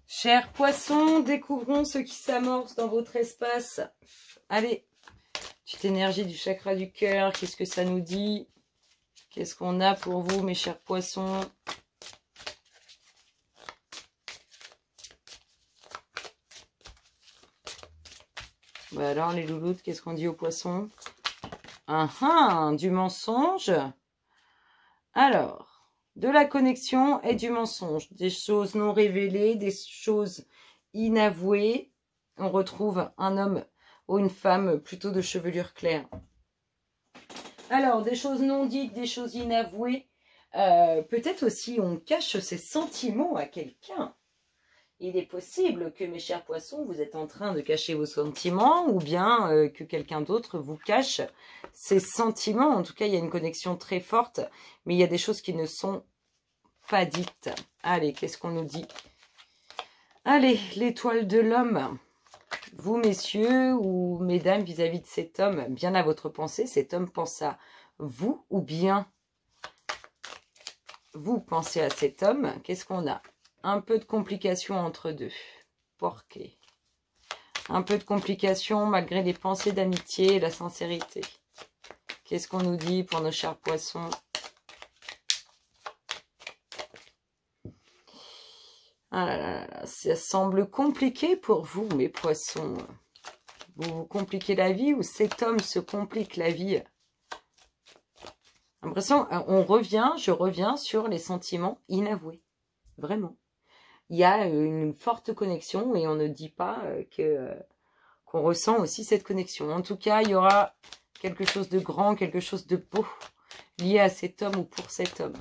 Chers poissons, découvrons ce qui s'amorce dans votre espace. Allez, petite énergie du chakra du cœur, qu'est-ce que ça nous dit? Qu'est-ce qu'on a pour vous, mes chers poissons? Bah alors, les louloutes, qu'est-ce qu'on dit aux poissons? Du mensonge. Alors, de la connexion et du mensonge. Des choses non révélées, des choses inavouées. On retrouve un homme ou une femme plutôt de chevelure claire. Alors, des choses non dites, des choses inavouées. Peut-être aussi on cache ses sentiments à quelqu'un. Il est possible que, mes chers poissons, vous êtes en train de cacher vos sentiments ou bien que quelqu'un d'autre vous cache ses sentiments. En tout cas, il y a une connexion très forte, mais il y a des choses qui ne sont pas dites. Allez, qu'est-ce qu'on nous dit? Allez, l'étoile de l'homme. Vous, messieurs ou mesdames, vis-à-vis de cet homme, bien à votre pensée, cet homme pense à vous ou bien vous pensez à cet homme. Qu'est-ce qu'on a? Un peu de complications entre deux. Porqué. Un peu de complications malgré les pensées d'amitié et la sincérité. Qu'est-ce qu'on nous dit pour nos chers poissons? Ah là là là, ça semble compliqué pour vous, mes poissons. Vous vous compliquez la vie ou cet homme se complique la vie? L'impression, je reviens sur les sentiments inavoués. Vraiment. Il y a une forte connexion et on ne dit pas qu'on ressent aussi cette connexion. En tout cas, il y aura quelque chose de grand, quelque chose de beau lié à cet homme ou pour cet homme.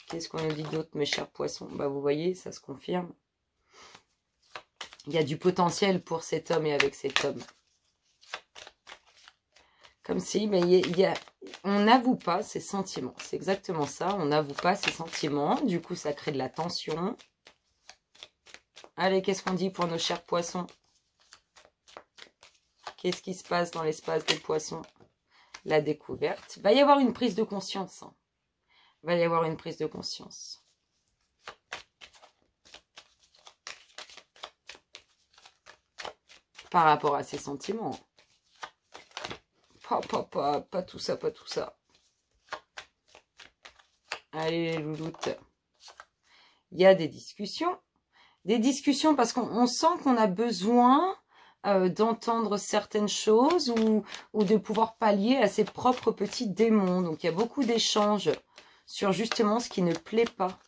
Qu'est-ce qu'on nous dit d'autre, mes chers poissons? Bah, vous voyez, ça se confirme. Il y a du potentiel pour cet homme et avec cet homme. Comme si, mais on n'avoue pas ses sentiments. C'est exactement ça, on n'avoue pas ses sentiments. Du coup, ça crée de la tension. Allez, qu'est-ce qu'on dit pour nos chers poissons? Qu'est-ce qui se passe dans l'espace des poissons? La découverte. Il va y avoir une prise de conscience. Il va y avoir une prise de conscience. Par rapport à ses sentiments. Pas tout ça, pas tout ça. Allez, les louloutes. Il y a des discussions. Des discussions parce qu'on sent qu'on a besoin d'entendre certaines choses ou de pouvoir pallier à ses propres petits démons. Donc, il y a beaucoup d'échanges sur justement ce qui ne plaît pas.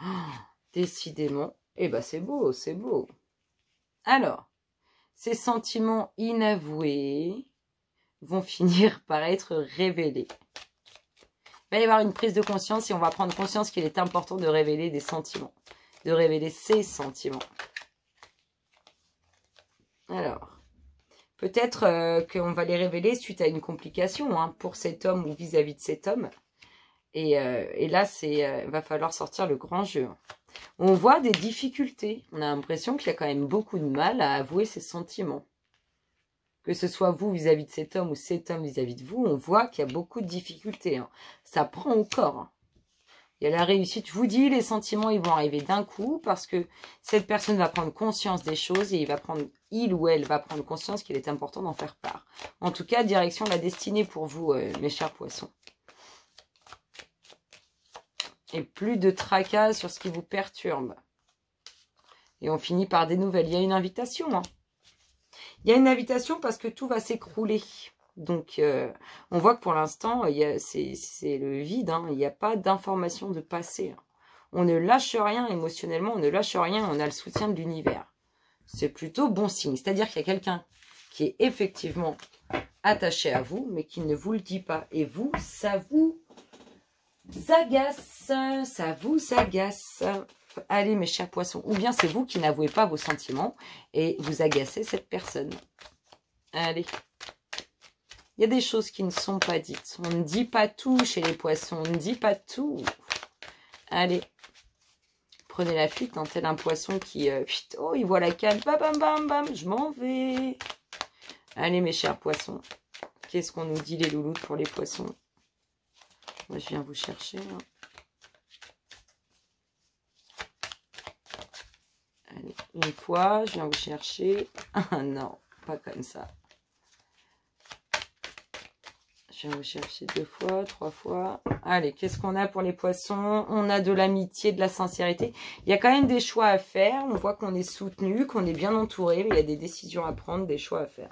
Oh, décidément. Eh ben, c'est beau, c'est beau. Alors, ces sentiments inavoués vont finir par être révélés. Il va y avoir une prise de conscience et on va prendre conscience qu'il est important de révéler des sentiments. De révéler ses sentiments. Alors, peut-être qu'on va les révéler suite à une complication pour cet homme ou vis-à-vis de cet homme. Et là, va falloir sortir le grand jeu. On voit des difficultés. On a l'impression qu'il y a quand même beaucoup de mal à avouer ses sentiments. Que ce soit vous vis-à-vis de cet homme ou cet homme vis-à-vis de vous, on voit qu'il y a beaucoup de difficultés. Ça prend au corps. Il y a la réussite. Je vous dis, les sentiments, ils vont arriver d'un coup parce que cette personne va prendre conscience des choses et il ou elle va prendre conscience qu'il est important d'en faire part. En tout cas, direction la destinée pour vous, mes chers poissons. Et plus de tracas sur ce qui vous perturbe. Et on finit par des nouvelles. Il y a une invitation. Il y a une invitation parce que tout va s'écrouler. Donc, on voit que pour l'instant, c'est le vide. Il n'y a pas d'information de passé. On ne lâche rien émotionnellement, on ne lâche rien, on a le soutien de l'univers. C'est plutôt bon signe. C'est-à-dire qu'il y a quelqu'un qui est effectivement attaché à vous, mais qui ne vous le dit pas. Et vous, ça vous agace. Ça vous agace. Allez, mes chers poissons. Ou bien c'est vous qui n'avouez pas vos sentiments et vous agacez cette personne. Allez. Il y a des choses qui ne sont pas dites. On ne dit pas tout chez les poissons. On ne dit pas tout. Allez. Prenez la fuite, tel un poisson qui... oh, il voit la canne. Bam, bam, bam, bam. Je m'en vais. Allez, mes chers poissons. Qu'est-ce qu'on nous dit, les louloutes, pour les poissons? Moi, je viens vous chercher. Allez, une fois, je viens vous chercher. Ah non, pas comme ça. Je viens vous chercher 2 fois, 3 fois. Allez, qu'est-ce qu'on a pour les poissons? On a de l'amitié, de la sincérité. Il y a quand même des choix à faire. On voit qu'on est soutenu, qu'on est bien entouré. Mais il y a des décisions à prendre, des choix à faire.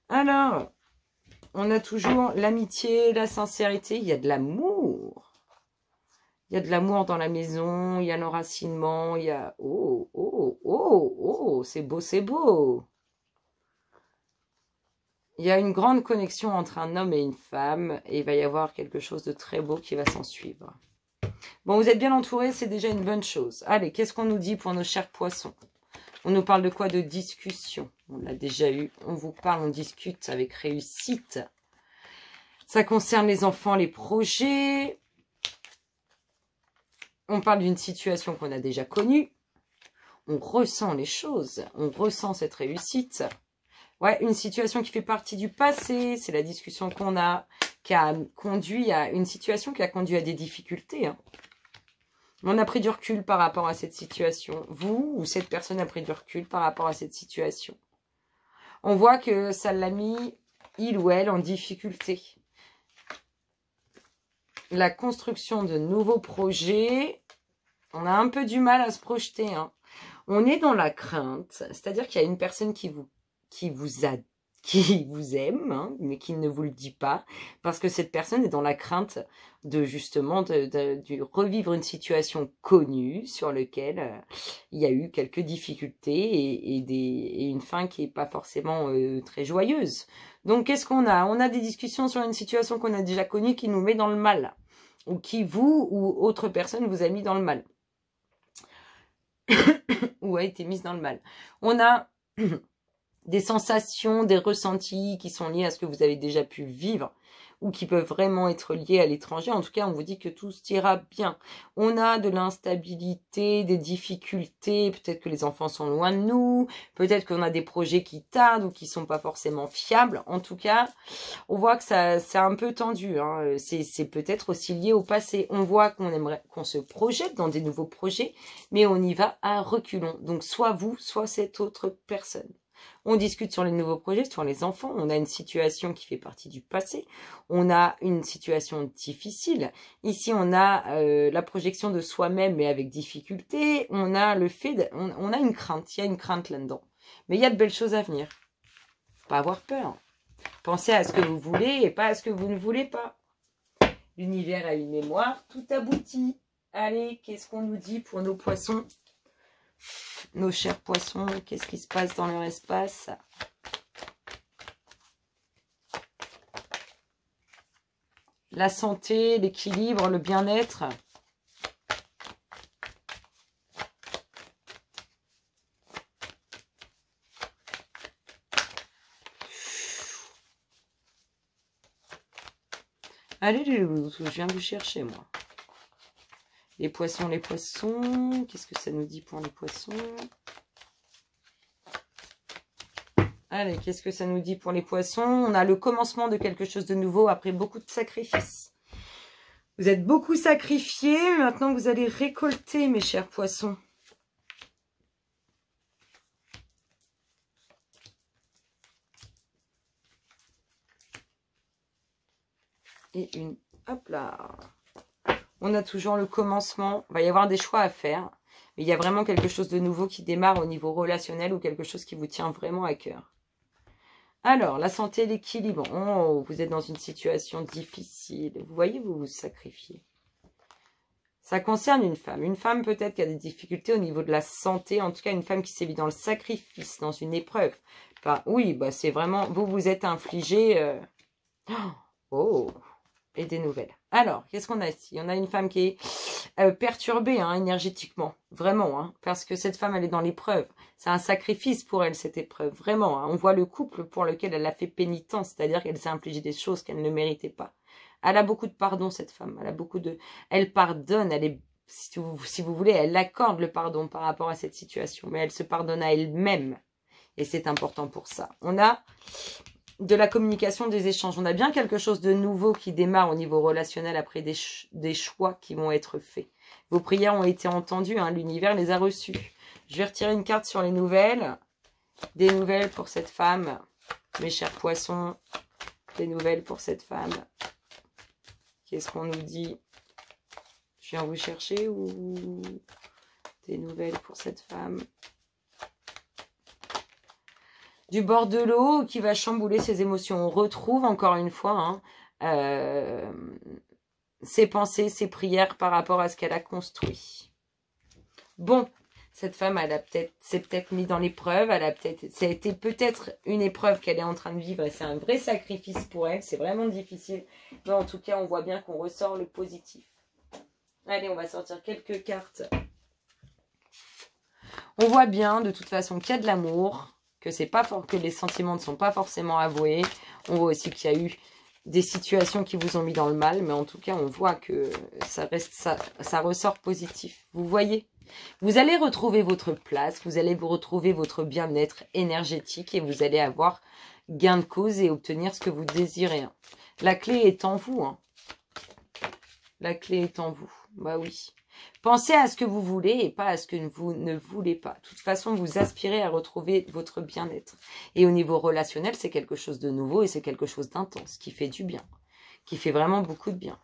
Alors, on a toujours l'amitié, la sincérité. Il y a de l'amour. Il y a de l'amour dans la maison. Il y a l'enracinement. Il y a... Oh, oh, oh, oh, c'est beau, c'est beau. Il y a une grande connexion entre un homme et une femme. Et il va y avoir quelque chose de très beau qui va s'en suivre. Bon, vous êtes bien entourés, c'est déjà une bonne chose. Allez, qu'est-ce qu'on nous dit pour nos chers poissons? On nous parle de quoi? De discussion. On l'a déjà eu. On vous parle, on discute avec réussite. Ça concerne les enfants, les projets. On parle d'une situation qu'on a déjà connue. On ressent les choses. On ressent cette réussite. Ouais, une situation qui fait partie du passé. C'est la discussion qu'on a, qui a conduit à une situation qui a conduit à des difficultés. Hein. On a pris du recul par rapport à cette situation. Vous ou cette personne a pris du recul par rapport à cette situation. On voit que ça l'a mis, il ou elle, en difficulté. La construction de nouveaux projets, on a un peu du mal à se projeter. Hein. On est dans la crainte, c'est-à-dire qu'il y a une personne qui vous aime, hein, mais qui ne vous le dit pas, parce que cette personne est dans la crainte de justement de revivre une situation connue sur laquelle il y a eu quelques difficultés et une fin qui n'est pas forcément très joyeuse. Donc qu'est-ce qu'on a? On a des discussions sur une situation qu'on a déjà connue qui nous met dans le mal, ou qui vous ou autre personne vous a mis dans le mal, ou a été mise dans le mal. On a des sensations, des ressentis qui sont liés à ce que vous avez déjà pu vivre ou qui peuvent vraiment être liés à l'étranger. En tout cas, on vous dit que tout ira bien. On a de l'instabilité, des difficultés, peut-être que les enfants sont loin de nous, peut-être qu'on a des projets qui tardent ou qui sont pas forcément fiables. En tout cas, on voit que c'est un peu tendu. Hein. C'est peut-être aussi lié au passé. On voit qu'on aimerait qu'on se projette dans des nouveaux projets, mais on y va à reculons. Donc, soit vous, soit cette autre personne. On discute sur les nouveaux projets, sur les enfants. On a une situation qui fait partie du passé. On a une situation difficile. Ici, on a la projection de soi-même, mais avec difficulté. On a le fait, on a une crainte. Il y a une crainte là-dedans. Mais il y a de belles choses à venir. Pas avoir peur. Pensez à ce que vous voulez et pas à ce que vous ne voulez pas. L'univers a une mémoire. Tout aboutit. Allez, qu'est-ce qu'on nous dit pour nos poissons ? Nos chers poissons, qu'est-ce qui se passe dans leur espace? La santé, l'équilibre, le bien-être. Allez les loups, je viens vous chercher moi. Les poissons, qu'est-ce que ça nous dit pour les poissons? Allez, qu'est-ce que ça nous dit pour les poissons? On a le commencement de quelque chose de nouveau après beaucoup de sacrifices. Vous êtes beaucoup sacrifiés, maintenant vous allez récolter, mes chers poissons. Et une, hop là. On a toujours le commencement. Il va y avoir des choix à faire. Mais il y a vraiment quelque chose de nouveau qui démarre au niveau relationnel ou quelque chose qui vous tient vraiment à cœur. Alors, la santé, l'équilibre. Oh, vous êtes dans une situation difficile. Vous voyez, vous vous sacrifiez. Ça concerne une femme. Une femme peut-être qui a des difficultés au niveau de la santé. En tout cas, une femme qui s'est mise dans le sacrifice, dans une épreuve. Enfin, oui, bah, c'est vraiment... Vous vous êtes infligé... Oh, et des nouvelles. Alors, qu'est-ce qu'on a ici? On a une femme qui est perturbée hein, énergétiquement, vraiment, hein, parce que cette femme, elle est dans l'épreuve. C'est un sacrifice pour elle, cette épreuve, vraiment. Hein. On voit le couple pour lequel elle a fait pénitence, c'est-à-dire qu'elle s'est infligée des choses qu'elle ne méritait pas. Elle a beaucoup de pardon, cette femme. Elle a beaucoup de... Elle pardonne, elle est... Si vous voulez, elle accorde le pardon par rapport à cette situation, mais elle se pardonne à elle-même. Et c'est important pour ça. On a de la communication, des échanges. On a bien quelque chose de nouveau qui démarre au niveau relationnel après des choix qui vont être faits. Vos prières ont été entendues, hein, l'univers les a reçues. Je vais retirer une carte sur les nouvelles. Des nouvelles pour cette femme. Mes chers poissons, des nouvelles pour cette femme. Qu'est-ce qu'on nous dit? Je viens vous chercher ou des nouvelles pour cette femme? Du bord de l'eau qui va chambouler ses émotions. On retrouve encore une fois hein, ses pensées, ses prières par rapport à ce qu'elle a construit. Bon, cette femme, s'est peut-être mise dans l'épreuve. Ça a été peut-être une épreuve qu'elle est en train de vivre et c'est un vrai sacrifice pour elle. C'est vraiment difficile. Mais en tout cas, on voit bien qu'on ressort le positif. Allez, on va sortir quelques cartes. On voit bien, de toute façon, qu'il y a de l'amour, que c'est pas que les sentiments ne sont pas forcément avoués. On voit aussi qu'il y a eu des situations qui vous ont mis dans le mal, mais en tout cas, on voit que ça ressort positif. Vous voyez? Vous allez retrouver votre place, vous allez vous retrouver votre bien-être énergétique et vous allez avoir gain de cause et obtenir ce que vous désirez. La clé est en vous. Hein. La clé est en vous. Bah oui. Pensez à ce que vous voulez et pas à ce que vous ne voulez pas. De toute façon, vous aspirez à retrouver votre bien-être. Et au niveau relationnel, c'est quelque chose de nouveau et c'est quelque chose d'intense, qui fait du bien, qui fait vraiment beaucoup de bien.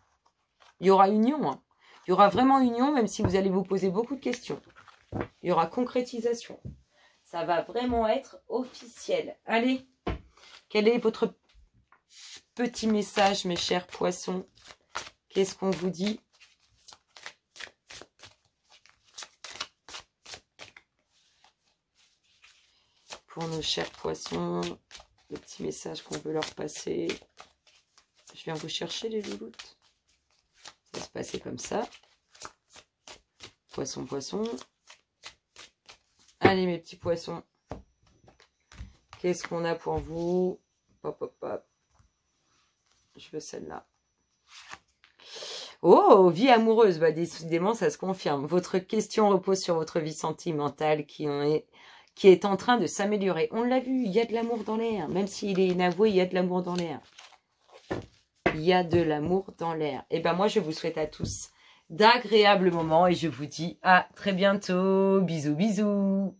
Il y aura union. Hein. Il y aura vraiment union, même si vous allez vous poser beaucoup de questions. Il y aura concrétisation. Ça va vraiment être officiel. Allez, quel est votre petit message, mes chers poissons? Qu'est-ce qu'on vous dit? Pour nos chers poissons, le petit message qu'on veut leur passer. Je viens vous chercher les louloutes. Ça va se passer comme ça. Poisson, poisson. Allez mes petits poissons. Qu'est-ce qu'on a pour vous? Hop, hop, hop. Je veux celle-là. Oh, vie amoureuse. Bah, décidément, ça se confirme. Votre question repose sur votre vie sentimentale qui est en train de s'améliorer. On l'a vu, il y a de l'amour dans l'air. Même s'il est inavoué, il y a de l'amour dans l'air. Il y a de l'amour dans l'air. Et ben moi, je vous souhaite à tous d'agréables moments et je vous dis à très bientôt. Bisous, bisous.